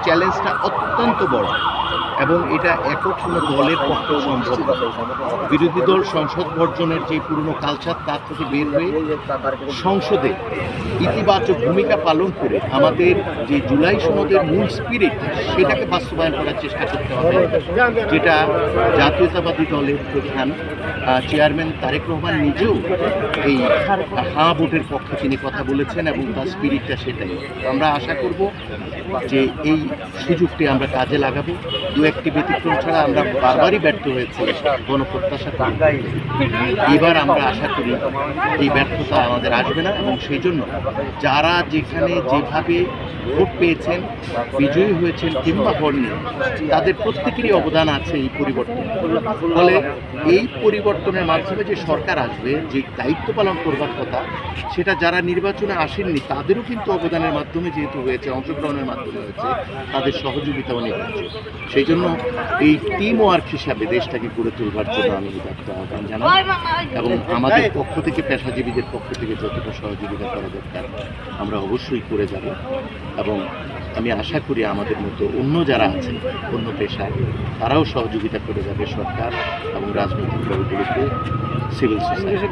চ্যালেঞ্জটা অত্যন্ত বড় এবং এটা একক কোনো দলের পক্ষে সম্ভব না। বিরোধী দল সংসদ বর্জনের যে পুরনো কালচার তার থেকে বের হয়ে সংসদে ইতিবাচক ভূমিকা পালন করে আমাদের যে জুলাই সনদের মূল স্পিরিট সেটাকে বাস্তবায়ন করার চেষ্টা করতে হবে, যেটা জাতীয়তাবাদী দলের প্রধান চেয়ারম্যান তারেক রহমান নিজেও এই হাঁ ভোটের পক্ষে তিনি কথা বলেছেন এবং তার স্পিরিটটা সেটাই। আমরা আশা করব যে এই সুযোগটি আমরা কাজে লাগাবো। দু একটি ব্যতিক্রম ছাড়া আমরা বারবারই ব্যর্থ হয়েছি গণপ্রত্যাশা। এবার আমরা আশা করি এই ব্যর্থতা আমাদের আসবে না এবং সেই জন্য যারা যেখানে যেভাবে ভোট পেয়েছেন, বিজয়ী হয়েছেন কিংবা হননি, তাদের প্রত্যেকেরই অবদান আছে এই পরিবর্তন। ফলে এই পরিবর্তনের মাধ্যমে যে সরকার আসবে, যে দায়িত্ব পালন করবার কথা, সেটা যারা নির্বাচনে আসেননি তাদেরও কিন্তু অবদানের মাধ্যমে যেহেতু হয়েছে, অংশগ্রহণের মাধ্যমে হয়েছে, তাদের সহযোগিতাও নিয়েছে। সেই জন্য এই টিম ওয়ার্ক হিসাবে দেশটাকে গড়ে তোলবার জন্য আমি উদাত্ত আহ্বান জানাই এবং আমাদের পক্ষ থেকে, পেশাজীবীদের পক্ষ থেকে যতটা সহযোগিতা করা দরকার আমরা অবশ্যই করে যাব। এবং আমি আশা করি আমাদের মতো অন্য যারা আছেন অন্য পেশায় তারাও সহযোগিতা করে যাবে, সরকার এবং রাজনৈতিক দলগুলোকে, সিভিল সোসাইটি।